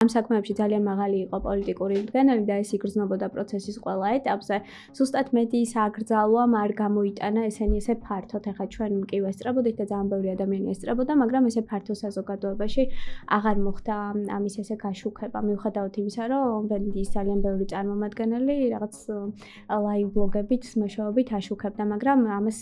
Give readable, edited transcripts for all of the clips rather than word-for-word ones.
ამ საქმეებში ძალიან მაღალი იყო პოლიტიკური მდგენელი და ეს იგრძნობოდა პროცესის ყველა ეტაპზე. ზუსტად მედიის აკრძალვამ არ გამოიტანა ესენი ესე ფართოდ. ეხლა ჩვენ კი ვესწრებოდით და ძალიან ბევრი ადამიანი ესწრებოდა, მაგრამ ესე ფართო საზოგადოებაში აღარ მოხდა ამის ესე გაშუქება. მიუხედავად იმისა, რომ მედიის ძალიან ბევრი წარმომადგენელი რაღაც ლაივ ბლოგებით, მეშვეობით აშუქებდა, მაგრამ ამას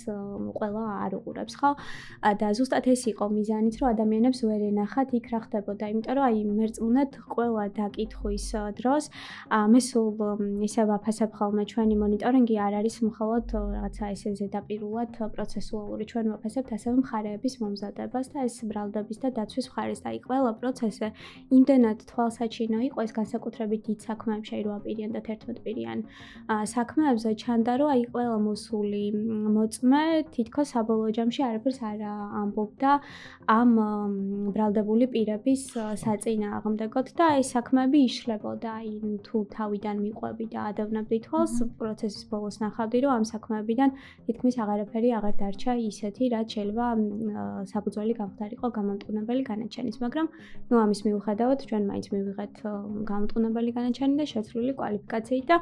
ყველა არ უყურებს, ხო? და ზუსტად ეს იყო მიზანიც, რომ ადამიანებს ვერ ენახათ იქ რა ხდებოდა, იმიტომ რომ აი მერწმუნედ ყველა დაკითხვის დროს მე სულ ისე ვაფასებ ხოლმე ჩვენი მონიტორინგი არ არის მხოლოდ რაღაცა ესე ზედაპირულად პროცესუალური. ჩვენ ვაფასებთ ასევე მხარეების მომზადებას და ეს ბრალდების და დაცვის მხარეს და აი ყველა პროცესი იმდენად თვალსაჩინო იყო ეს განსაკუთრებით დიდ საქმეებში, აი 8 პირიან და 11 პირიან საქმეებზე ჩანდა, რომ აი ყველა მოსული მოწმე თითქოს საბოლოო ჯამში არაფერს არ ამბობდა ამ ბრალდებული პირების საწინააღმდეგოდ და ეს საქმეები იშლებოდა. აი თუ თავიდან მიყვები და ადევნებდი თვალს, პროცესის ბოლოს ნახავდი, რომ ამ საქმეებიდან თითქმის აღარაფერი აღარ დარჩა ისეთი, რაც შეიძლება საფუძველი გამხდარიყო გამომტყუნებელი განაჩენის, მაგრამ ნუ ამის მიუხედავად ჩვენ მაინც მივიღეთ გამომტყუნებელი განაჩენი და შეცვლილი კვალიფიკაციით და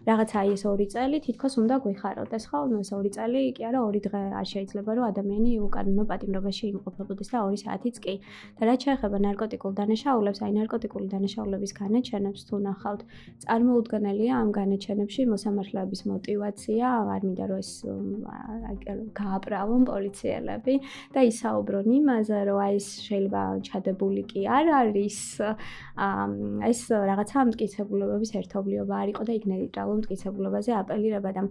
რაღაცა აი ეს 2 წელი თითქოს უნდა გვიხაროდეს, ხო? ნუ ეს 2 წელი კი არა 2 დღე არ შეიძლება რომ ადამიანი უკანონო პატიმრობაში იმყოფებოდეს და 2 საათიც კი. და რაც შეეხება ნარკოტიკულ დანაშაულებს, აი ნარკოტიკული დანაშაულების განაჩენებს თუ ნახავთ, წარმოუდგენელია ამ განაჩენებში მოსამართლეების мотиваცია, არ მინდა რომ ეს გააправონ პოლიციელები და ისაუბრონ იმაზე, რომ აი ეს შეიძლება ჩადებული კი არ არის, ეს რაღაცა მტკიცებულებების ერთობლიობა არ იყო და იქ ნეიტრალურ მტკიცებულებაზე აპელირება და